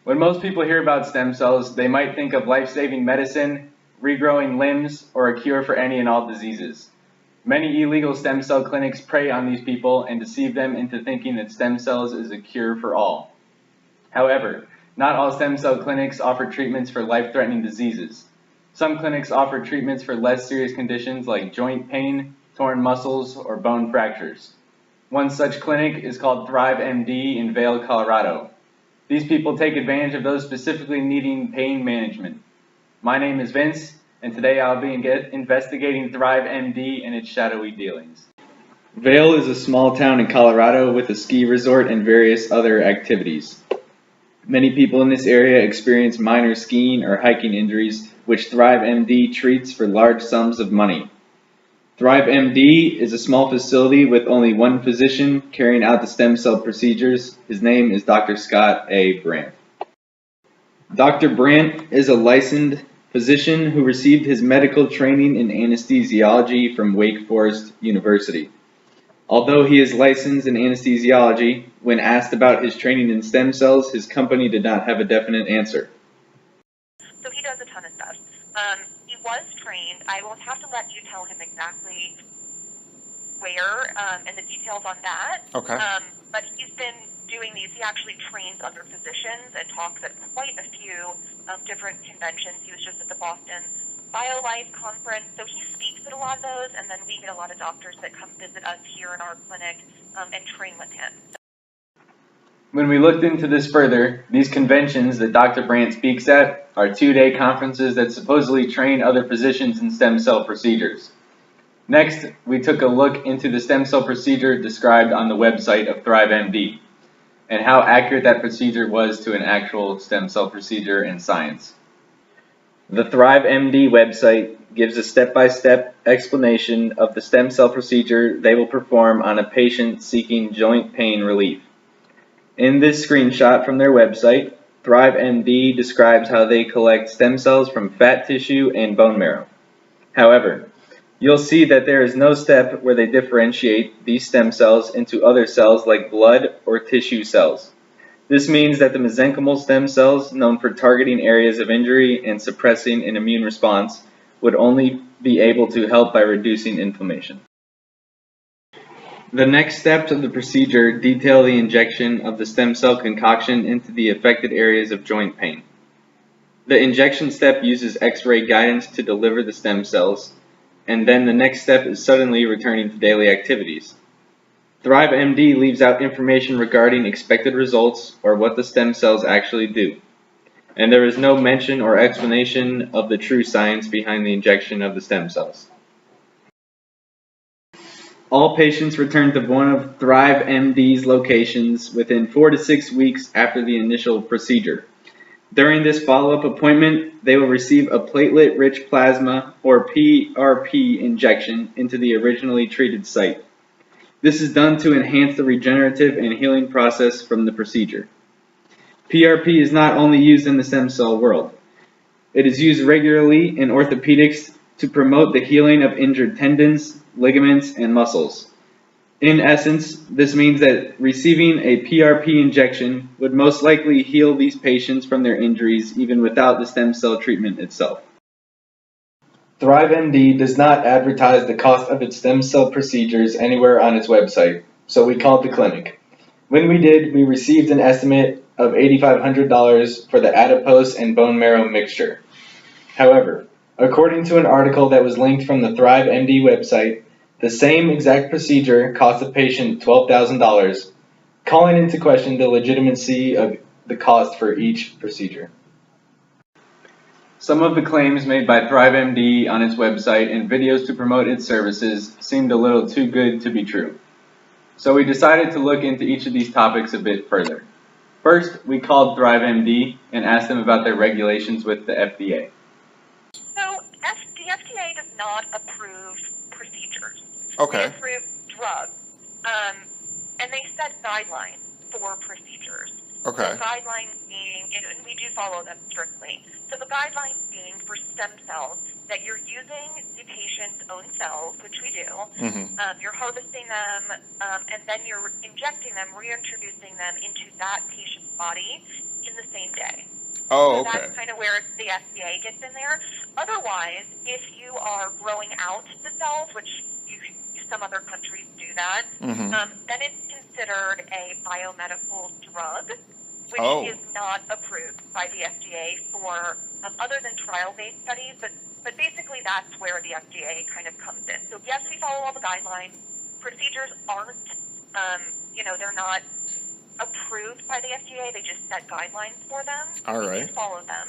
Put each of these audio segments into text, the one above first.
When most people hear about stem cells, they might think of life-saving medicine, regrowing limbs, or a cure for any and all diseases. Many illegal stem cell clinics prey on these people and deceive them into thinking that stem cells is a cure for all. However, not all stem cell clinics offer treatments for life-threatening diseases. Some clinics offer treatments for less serious conditions like joint pain, torn muscles, or bone fractures. One such clinic is called Thrive MD in Vail, Colorado. These people take advantage of those specifically needing pain management. My name is Vince, and today I'll be investigating Thrive MD and its shadowy dealings. Vail is a small town in Colorado with a ski resort and various other activities. Many people in this area experience minor skiing or hiking injuries, which Thrive MD treats for large sums of money. Thrive MD is a small facility with only one physician carrying out the stem cell procedures. His name is Dr. Scott A. Brandt. Dr. Brandt is a licensed physician who received his medical training in anesthesiology from Wake Forest University. Although he is licensed in anesthesiology, when asked about his training in stem cells, his company did not have a definite answer. So he does a ton of stuff. He was trained. I will have to let you tell him exactly where and the details on that. Okay. But he's been doing these. He actually trains other physicians and talks at quite a few different conventions. He was just at the Boston BioLife conference, so he speaks at a lot of those, and then we get a lot of doctors that come visit us here in our clinic and train with him. When we looked into this further, these conventions that Dr. Brandt speaks at are 2-day conferences that supposedly train other physicians in stem cell procedures. Next, we took a look into the stem cell procedure described on the website of Thrive MD and how accurate that procedure was to an actual stem cell procedure in science. The Thrive MD website gives a step-by-step explanation of the stem cell procedure they will perform on a patient seeking joint pain relief. In this screenshot from their website, Thrive MD describes how they collect stem cells from fat tissue and bone marrow. However, you'll see that there is no step where they differentiate these stem cells into other cells like blood or tissue cells. This means that the mesenchymal stem cells, known for targeting areas of injury and suppressing an immune response, would only be able to help by reducing inflammation. The next steps of the procedure detail the injection of the stem cell concoction into the affected areas of joint pain. The injection step uses X-ray guidance to deliver the stem cells, and then the next step is suddenly returning to daily activities. Thrive MD leaves out information regarding expected results or what the stem cells actually do, and there is no mention or explanation of the true science behind the injection of the stem cells. All patients return to one of Thrive MD's locations within 4 to 6 weeks after the initial procedure. During this follow-up appointment, they will receive a platelet-rich plasma or PRP injection into the originally treated site. This is done to enhance the regenerative and healing process from the procedure. PRP is not only used in the stem cell world. It is used regularly in orthopedics to promote the healing of injured tendons, ligaments, and muscles. In essence, this means that receiving a PRP injection would most likely heal these patients from their injuries even without the stem cell treatment itself. Thrive MD does not advertise the cost of its stem cell procedures anywhere on its website, so we called the clinic. When we did, we received an estimate of $8,500 for the adipose and bone marrow mixture. However, according to an article that was linked from the Thrive MD website, the same exact procedure cost the patient $12,000, calling into question the legitimacy of the cost for each procedure. Some of the claims made by Thrive MD on its website and videos to promote its services seemed a little too good to be true. So we decided to look into each of these topics a bit further. First, we called Thrive MD and asked them about their regulations with the FDA. So the FDA does not approve procedures. Okay. They approve drugs. And they set guidelines for procedures. Okay. The guidelines being, and we do follow them strictly. So the guidelines being for stem cells, that you're using the patient's own cells, which we do. Mm-hmm. You're harvesting them, and then you're injecting them, reintroducing them into that patient's body in the same day. Oh, So okay. that's kind of where the FDA gets in there. Otherwise, if you are growing out the cells, which some other countries do that, then it's considered a biomedical drug, which is not approved by the FDA for other than trial-based studies. But basically, that's where the FDA kind of comes in. So yes, we follow all the guidelines. Procedures aren't, they're not approved by the FDA. They just set guidelines for them. All We right. do follow them.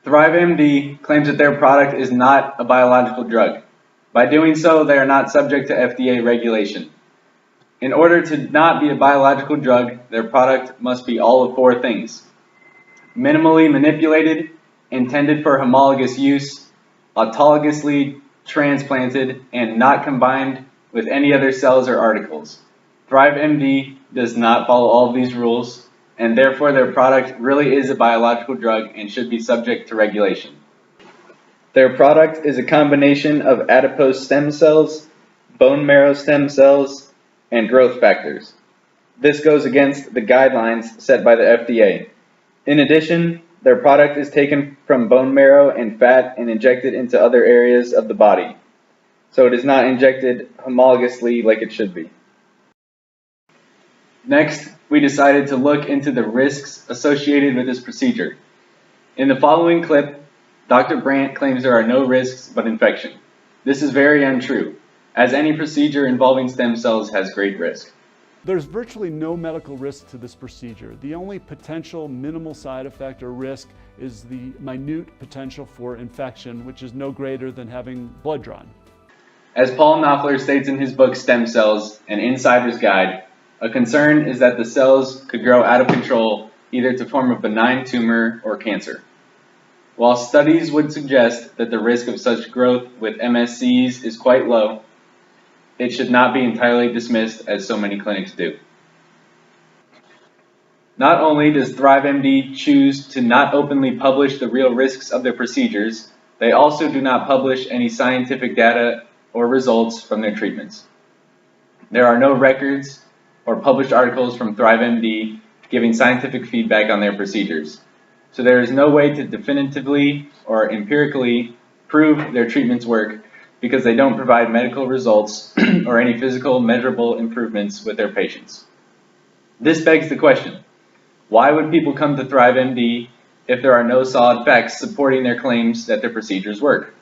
ThriveMD claims that their product is not a biological drug. By doing so, they are not subject to FDA regulation. In order to not be a biological drug, their product must be all of four things: minimally manipulated, intended for homologous use, autologously transplanted, and not combined with any other cells or articles. ThriveMD does not follow all of these rules, and therefore their product really is a biological drug and should be subject to regulation. Their product is a combination of adipose stem cells, bone marrow stem cells, and growth factors. This goes against the guidelines set by the FDA. In addition, their product is taken from bone marrow and fat and injected into other areas of the body, so it is not injected homologously like it should be. Next, we decided to look into the risks associated with this procedure. In the following clip, Dr. Brandt claims there are no risks but infection. This is very untrue, as any procedure involving stem cells has great risk. There's virtually no medical risk to this procedure. The only potential minimal side effect or risk is the minute potential for infection, which is no greater than having blood drawn. As Paul Knopfler states in his book Stem Cells, An Insider's Guide, a concern is that the cells could grow out of control, either to form a benign tumor or cancer. While studies would suggest that the risk of such growth with MSCs is quite low, it should not be entirely dismissed as so many clinics do. Not only does ThriveMD choose to not openly publish the real risks of their procedures, they also do not publish any scientific data or results from their treatments. There are no records or published articles from ThriveMD giving scientific feedback on their procedures, so there is no way to definitively or empirically prove their treatments work because they don't provide medical results or any physical measurable improvements with their patients. This begs the question, why would people come to ThriveMD if there are no solid facts supporting their claims that their procedures work?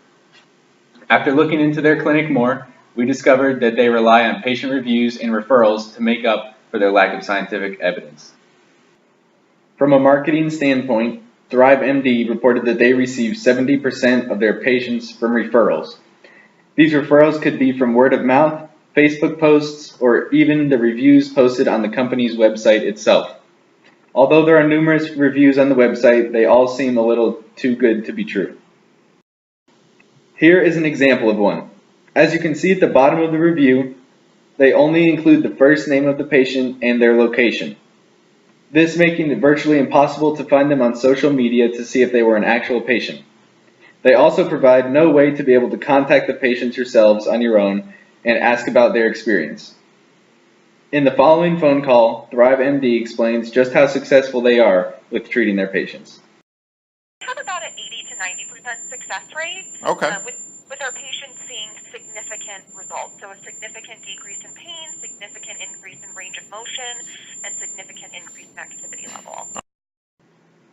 After looking into their clinic more, we discovered that they rely on patient reviews and referrals to make up for their lack of scientific evidence. From a marketing standpoint, ThriveMD reported that they receive 70% of their patients from referrals. These referrals could be from word of mouth, Facebook posts, or even the reviews posted on the company's website itself. Although there are numerous reviews on the website, they all seem a little too good to be true. Here is an example of one. As you can see at the bottom of the review, they only include the first name of the patient and their location, this making it virtually impossible to find them on social media to see if they were an actual patient. They also provide no way to be able to contact the patients yourselves on your own and ask about their experience. In the following phone call, ThriveMD explains just how successful they are with treating their patients. We have about an 80 to 90% success rate with our patients seeing significant results. So a significant decrease in pain, significant increase in range of motion, and significant increase in activity level.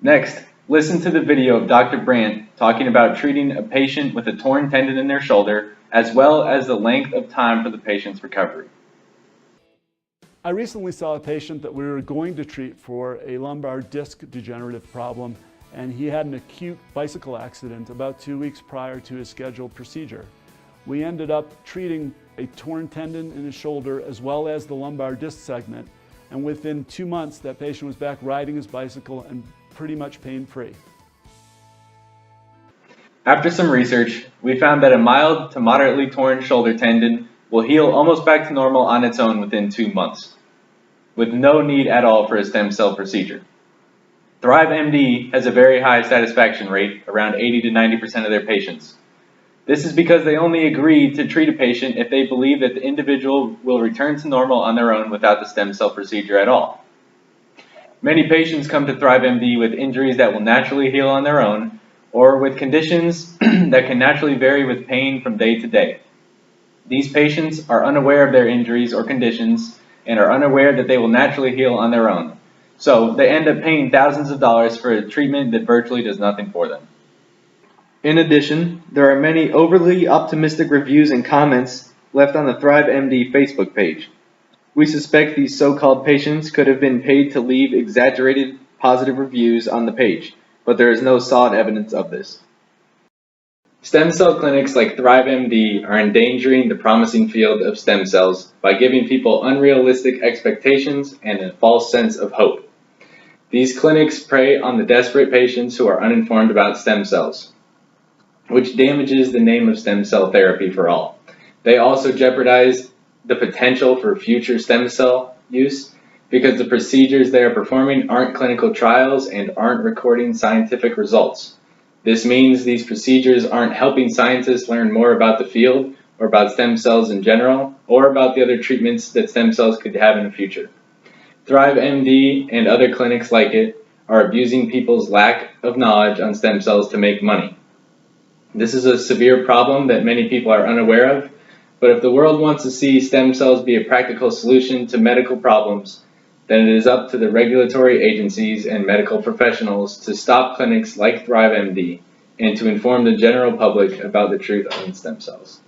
Next, listen to the video of Dr. Brandt talking about treating a patient with a torn tendon in their shoulder, as well as the length of time for the patient's recovery. I recently saw a patient that we were going to treat for a lumbar disc degenerative problem, and he had an acute bicycle accident about 2 weeks prior to his scheduled procedure. We ended up treating a torn tendon in his shoulder as well as the lumbar disc segment, and within 2 months that patient was back riding his bicycle and pretty much pain-free. After some research, we found that a mild to moderately torn shoulder tendon will heal almost back to normal on its own within 2 months, with no need at all for a stem cell procedure. ThriveMD has a very high satisfaction rate, around 80 to 90% of their patients. This is because they only agree to treat a patient if they believe that the individual will return to normal on their own without the stem cell procedure at all. Many patients come to ThriveMD with injuries that will naturally heal on their own, or with conditions that can naturally vary with pain from day to day. These patients are unaware of their injuries or conditions and are unaware that they will naturally heal on their own. So they end up paying thousands of dollars for a treatment that virtually does nothing for them. In addition, there are many overly optimistic reviews and comments left on the ThriveMD Facebook page. We suspect these so-called patients could have been paid to leave exaggerated positive reviews on the page, but there is no solid evidence of this. Stem cell clinics like ThriveMD are endangering the promising field of stem cells by giving people unrealistic expectations and a false sense of hope. These clinics prey on the desperate patients who are uninformed about stem cells, which damages the name of stem cell therapy for all. They also jeopardize the potential for future stem cell use because the procedures they are performing aren't clinical trials and aren't recording scientific results. This means these procedures aren't helping scientists learn more about the field or about stem cells in general or about the other treatments that stem cells could have in the future. ThriveMD and other clinics like it are abusing people's lack of knowledge on stem cells to make money. This is a severe problem that many people are unaware of, but if the world wants to see stem cells be a practical solution to medical problems, then it is up to the regulatory agencies and medical professionals to stop clinics like ThriveMD and to inform the general public about the truth on stem cells.